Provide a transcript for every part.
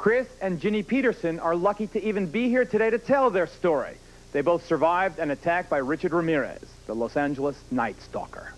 Chris and Ginny Peterson are lucky to even be here today to tell their story. They both survived an attack by Richard Ramirez, the Los Angeles Night Stalker.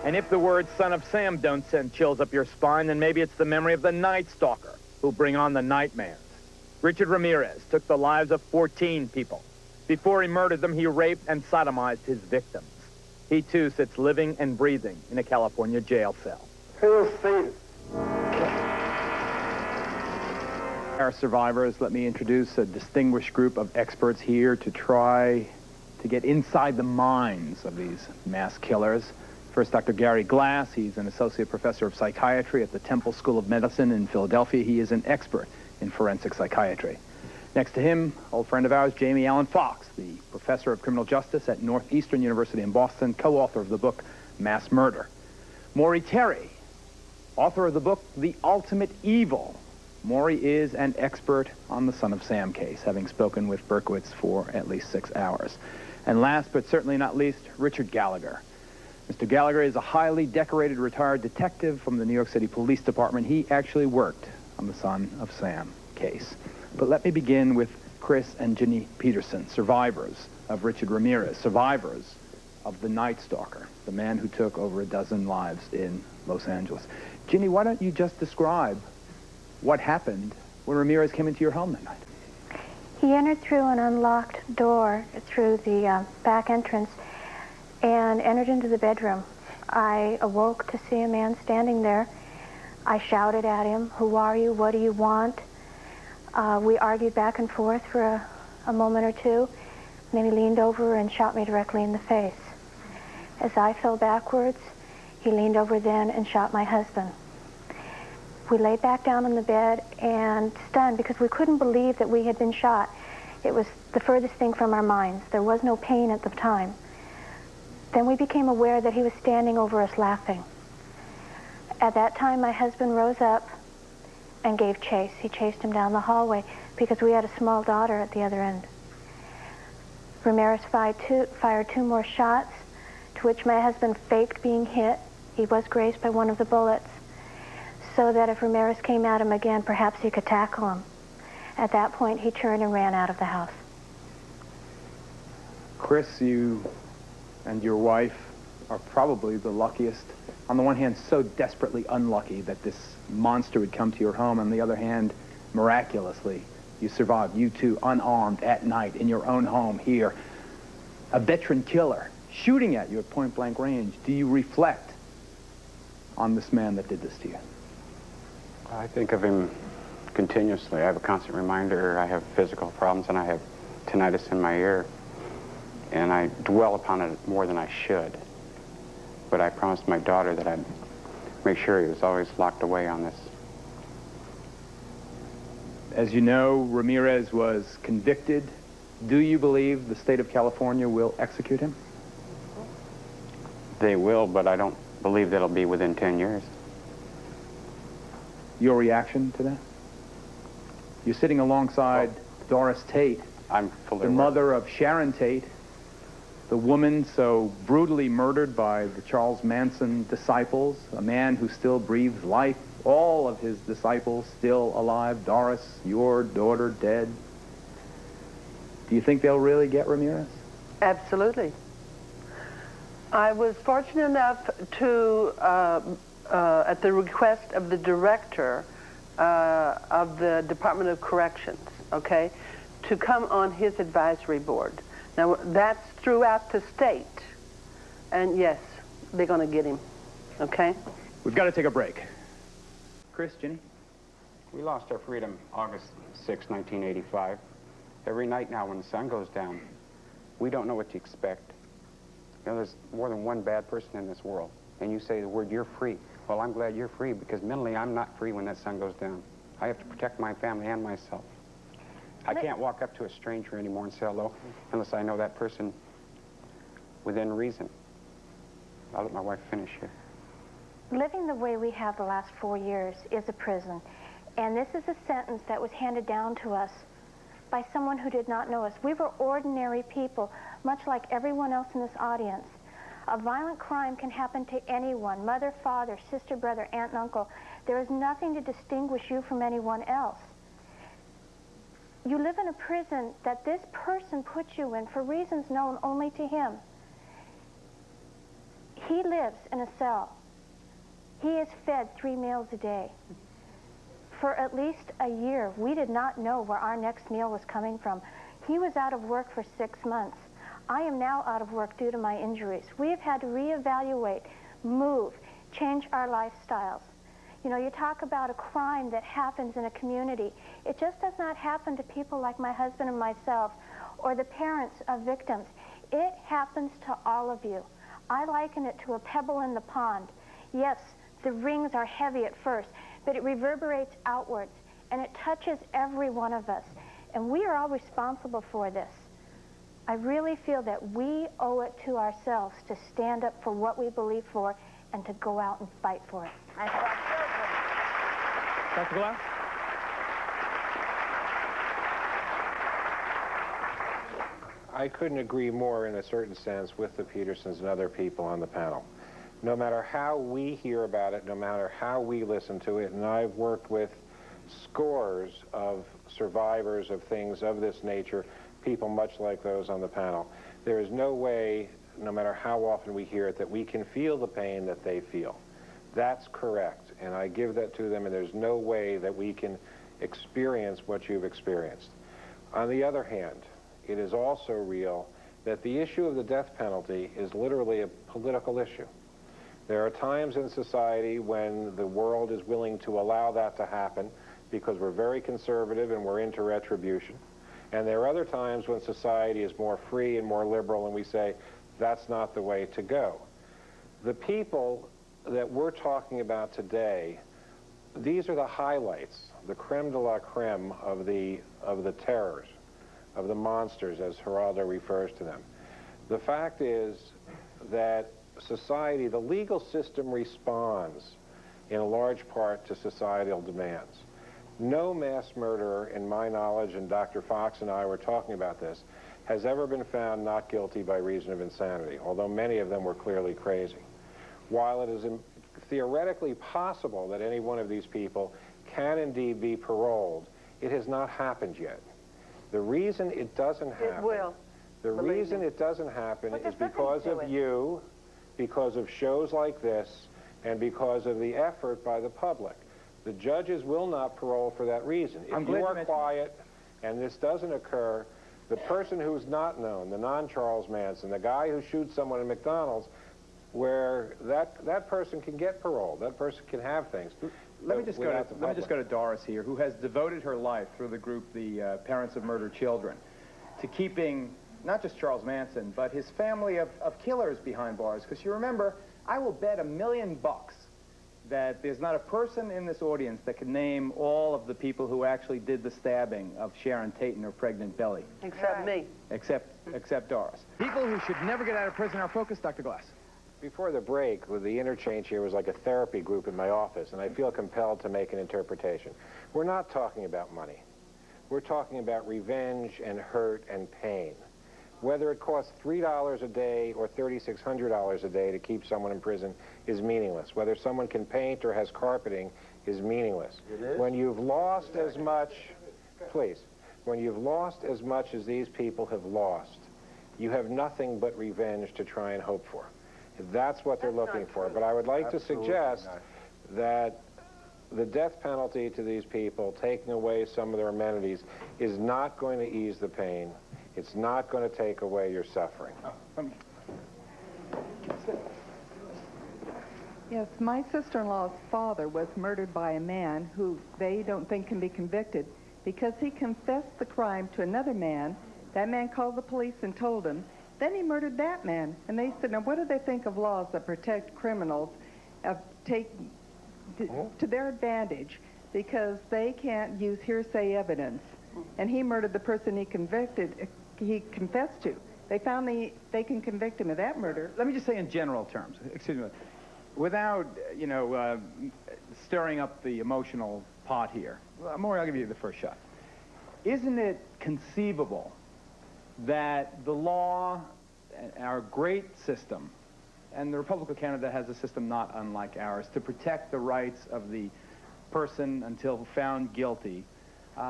And if the words Son of Sam don't send chills up your spine, then maybe it's the memory of the Night Stalker who'll bring on the nightmares. Richard Ramirez took the lives of 14 people. Before he murdered them, he raped and sodomized his victims. He, too, sits living and breathing in a California jail cell. Our survivors, let me introduce a distinguished group of experts here to try to get inside the minds of these mass killers. First, Dr. Gary Glass. He's an associate professor of psychiatry at the Temple School of Medicine in Philadelphia. He is an expert in forensic psychiatry. Next to him, old friend of ours, Jamie Allen Fox, the professor of criminal justice at Northeastern University in Boston, co-author of the book Mass Murder. Maury Terry, author of the book The Ultimate Evil. Maury is an expert on the Son of Sam case, having spoken with Berkowitz for at least 6 hours. And last but certainly not least, Richard Gallagher. Mr. Gallagher is a highly decorated retired detective from the New York City Police Department. He actually worked on the Son of Sam case. But let me begin with Chris and Ginny Peterson, survivors of Richard Ramirez, survivors of the Night Stalker, the man who took over a dozen lives in Los Angeles. Ginny, why don't you just describe what happened when Ramirez came into your home that night? He entered through an unlocked door through the back entrance and entered into the bedroom. I awoke to see a man standing there. I shouted at him, "Who are you? What do you want?" We argued back and forth for a moment or two. And then he leaned over and shot me directly in the face. As I fell backwards, he leaned over then and shot my husband. We laid back down on the bed and stunned because we couldn't believe that we had been shot. It was the furthest thing from our minds. There was no pain at the time. Then we became aware that he was standing over us laughing. At that time, my husband rose up and gave chase. He chased him down the hallway because we had a small daughter at the other end. Ramirez fired two more shots, to which my husband faked being hit. He was grazed by one of the bullets, so that if Ramirez came at him again, perhaps he could tackle him. At that point, he turned and ran out of the house. Chris, you and your wife are probably the luckiest. On the one hand, so desperately unlucky that this monster would come to your home. On the other hand, miraculously, you survived. You two, unarmed, at night, in your own home here. A veteran killer shooting at you at point-blank range. Do you reflect on this man that did this to you? I think of him continuously. I have a constant reminder. I have physical problems, and I have tinnitus in my ear. And I dwell upon it more than I should. But I promised my daughter that I'd make sure he was always locked away on this. As you know, Ramirez was convicted. Do you believe the state of California will execute him? They will, but I don't believe that'll be within 10 years. Your reaction to that? You're sitting alongside Doris Tate, I'm fully the mother of Sharon Tate, the woman so brutally murdered by the Charles Manson disciples, a man who still breathes life, all of his disciples still alive. Doris, your daughter, dead. Do you think they'll really get Ramirez? Absolutely. I was fortunate enough to, at the request of the director of the Department of Corrections, okay, to come on his advisory board. Now, that's throughout the state. And yes, they're going to get him, okay? We've got to take a break. Chris, Ginny? We lost our freedom August 6, 1985. Every night now when the sun goes down, we don't know what to expect. You know, there's more than one bad person in this world. And you say the word, "You're free." Well, I'm glad you're free, because mentally I'm not free when that sun goes down. I have to protect my family and myself. I can't walk up to a stranger anymore and say hello unless I know that person within reason. I'll let my wife finish here. Living the way we have the last 4 years is a prison. And this is a sentence that was handed down to us by someone who did not know us. We were ordinary people, much like everyone else in this audience. A violent crime can happen to anyone, mother, father, sister, brother, aunt, and uncle. There is nothing to distinguish you from anyone else. You live in a prison that this person put you in for reasons known only to him. He lives in a cell. He is fed 3 meals a day. For at least a year, we did not know where our next meal was coming from. He was out of work for 6 months. I am now out of work due to my injuries. We have had to reevaluate, move, change our lifestyles. You know, you talk about a crime that happens in a community. It just does not happen to people like my husband and myself or the parents of victims. It happens to all of you. I liken it to a pebble in the pond. Yes, the rings are heavy at first, but it reverberates outwards, and it touches every one of us. And we are all responsible for this. I really feel that we owe it to ourselves to stand up for what we believe for and to go out and fight for it. Dr. Glass? I couldn't agree more in a certain sense with the Petersons and other people on the panel. No matter how we hear about it, no matter how we listen to it, and I've worked with scores of survivors of things of this nature, people much like those on the panel. There is no way, no matter how often we hear it, that we can feel the pain that they feel. That's correct, and I give that to them, and there's no way that we can experience what you've experienced. On the other hand, it is also real that the issue of the death penalty is literally a political issue. There are times in society when the world is willing to allow that to happen because we're very conservative and we're into retribution. And there are other times when society is more free and more liberal and we say, that's not the way to go. The people that we're talking about today, these are the highlights, the creme de la creme of the terrors, of the monsters, as Geraldo refers to them. The fact is that society, the legal system responds in a large part to societal demands. No mass murderer, in my knowledge, and Dr. Fox and I were talking about this, has ever been found not guilty by reason of insanity, although many of them were clearly crazy. While it is theoretically possible that any one of these people can indeed be paroled, it has not happened yet. The reason it doesn't happen... It will. The reason it doesn't happen is because of you, because of shows like this, and because of the effort by the public. The judges will not parole for that reason. If you are quiet and this doesn't occur, the person who's not known, the non-Charles Manson, the guy who shoots someone at McDonald's, where that person can get parole, that person can have things. Let me just go to Doris here, who has devoted her life through the group, the Parents of Murdered Children, to keeping not just Charles Manson, but his family of killers behind bars. Because you remember, I will bet $1 million that there's not a person in this audience that can name all of the people who actually did the stabbing of Sharon Tate and her pregnant belly. Except me. Except Doris. People who should never get out of prison are focused, Dr. Glass. Before the break, with the interchange here was like a therapy group in my office, and I feel compelled to make an interpretation. We're not talking about money. We're talking about revenge and hurt and pain. Whether it costs $3 a day or $3,600 a day to keep someone in prison is meaningless. Whether someone can paint or has carpeting is meaningless. When you've lost as much, please, when you've lost as much as these people have lost, you have nothing but revenge to try and hope for. That's what they're looking for. But I would like to suggest that the death penalty to these people, taking away some of their amenities, is not going to ease the pain. It's not going to take away your suffering. Yes, my sister-in-law's father was murdered by a man who they don't think can be convicted because he confessed the crime to another man. That man called the police and told him. Then he murdered that man. And they said, now what do they think of laws that protect criminals to their advantage because they can't use hearsay evidence? And he murdered the person he confessed to. They found they can convict him of that murder. Let me just say in general terms, excuse me, without, you know, stirring up the emotional pot here, Maury, I'll give you the first shot. Isn't it conceivable that the law, our great system, and the Republic of Canada has a system not unlike ours, to protect the rights of the person until found guilty,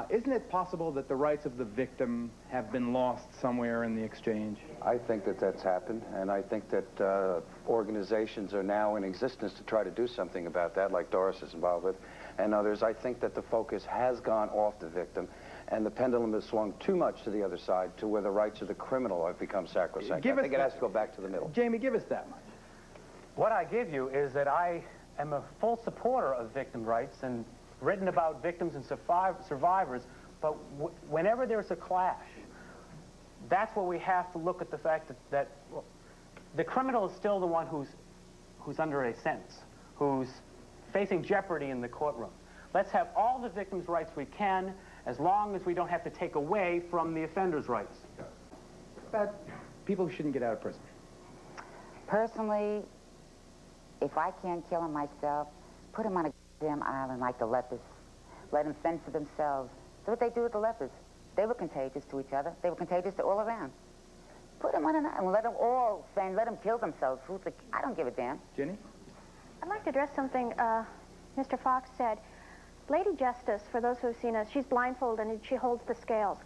isn't it possible that the rights of the victim have been lost somewhere in the exchange? I think that that's happened, and I think that organizations are now in existence to try to do something about that, like Doris is involved with, and others. I think that the focus has gone off the victim, and the pendulum has swung too much to the other side, to where the rights of the criminal have become sacrosanct. I think it has to go back to the middle. Jamie, give us that much. What I give you is that I am a full supporter of victim rights and written about victims and survivors, but whenever there's a clash, that's where we have to look at the fact that well, the criminal is still the one who's under a sentence, who's facing jeopardy in the courtroom. Let's have all the victims' rights we can, as long as we don't have to take away from the offender's rights. But people shouldn't get out of prison. Personally, if I can't kill him myself, put him on a damn island like the lepers. Let them fend for themselves. That's what they do with the lepers. They were contagious to each other. They were contagious to all around. Put them on an island. Let them all fend. Let them kill themselves. I don't give a damn. Ginny? I'd like to address something Mr. Fox said. Lady Justice, for those who have seen us, she's blindfolded and she holds the scales.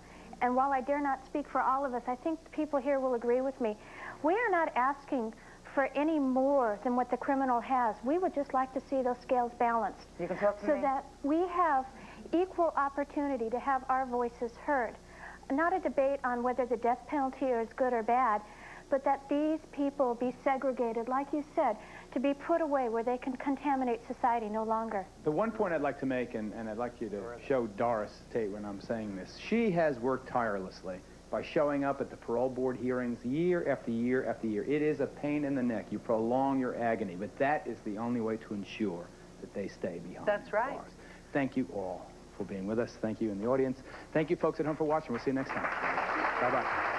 And while I dare not speak for all of us, I think people here will agree with me. We are not asking for any more than what the criminal has. We would just like to see those scales balanced. You can talk to so me. that we have equal opportunity to have our voices heard. Not a debate on whether the death penalty is good or bad, but that these people be segregated, like you said, to be put away where they can contaminate society no longer. The one point I'd like to make, and I'd like you to show Doris Tate when I'm saying this, she has worked tirelessly by showing up at the parole board hearings year after year after year. It is a pain in the neck. You prolong your agony, but that is the only way to ensure that they stay behind. That's right. Bars. Thank you all for being with us. Thank you in the audience. Thank you folks at home for watching. We'll see you next time. Bye-bye.